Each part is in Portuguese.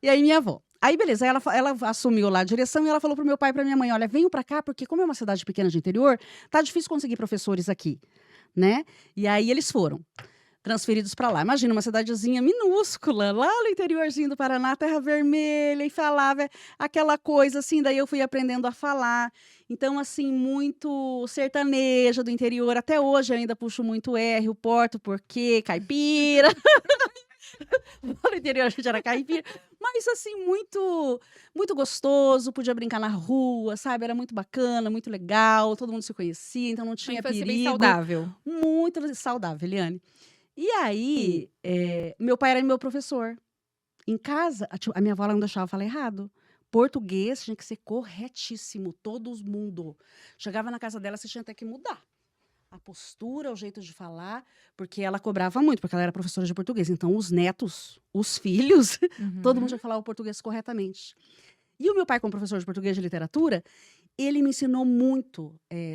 E aí minha avó. Aí beleza, aí ela assumiu lá a direção e ela falou pro meu pai e pra minha mãe: "Olha, venham pra cá, porque como é uma cidade pequena de interior, tá difícil conseguir professores aqui", né. E aí eles foram transferidos pra lá. Imagina uma cidadezinha minúscula, lá no interiorzinho do Paraná, terra vermelha, e falava aquela coisa assim, daí eu fui aprendendo a falar. Então, assim, muito sertaneja do interior, até hoje eu ainda puxo muito R, o porto, porquê, caipira. No interior a gente era caipira, mas assim, muito gostoso, podia brincar na rua, sabe, era muito bacana, muito legal, todo mundo se conhecia, então não Uma tinha infância bem perigo. saudável. Muito saudável, Eliane. E Sim. aí, meu pai era meu professor. Em casa, a minha avó ela não deixava eu falar errado. Português tinha que ser corretíssimo, todos mundo. Chegava na casa dela, você tinha até que mudar. A postura, o jeito de falar, porque ela cobrava muito, porque ela era professora de português. Então, os netos, os filhos, todo mundo Uhum. tinha que falar o português corretamente. E o meu pai, como professor de português de literatura, ele me ensinou muito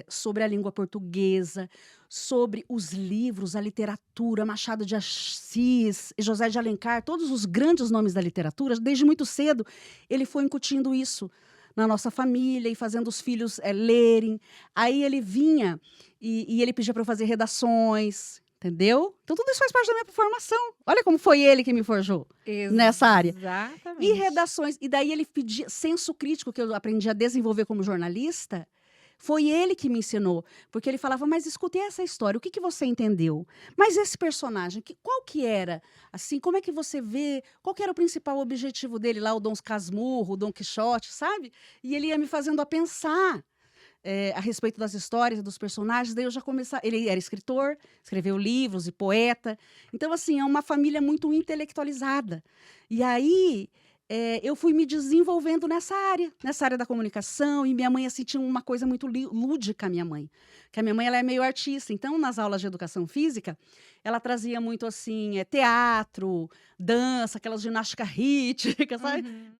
sobre a língua portuguesa, sobre os livros, a literatura, Machado de Assis, José de Alencar, todos os grandes nomes da literatura. Desde muito cedo, ele foi incutindo isso na nossa família e fazendo os filhos lerem. Aí ele vinha e ele pedia para eu fazer redações, entendeu? Então tudo isso faz parte da minha formação. Olha como foi ele que me forjou nessa área. E Exatamente. redações, e daí ele pedia senso crítico que eu aprendi a desenvolver como jornalista, foi ele que me ensinou, porque ele falava: "Mas escute essa história, o que que você entendeu? Mas esse personagem, qual que era? Assim, como é que você vê? Qual que era o principal objetivo dele lá, o Dom Casmurro, o Dom Quixote", sabe? E ele ia me fazendo a pensar a respeito das histórias, dos personagens, daí eu já começava. Ele era escritor, escreveu livros e poeta. Então, assim, é uma família muito intelectualizada. E aí eu fui me desenvolvendo nessa área da comunicação. E minha mãe, assim, tinha uma coisa muito lúdica, minha mãe. Que a minha mãe ela é meio artista. Então, nas aulas de educação física, ela trazia muito assim, teatro, dança, aquelas ginástica rítmica, sabe? Uhum.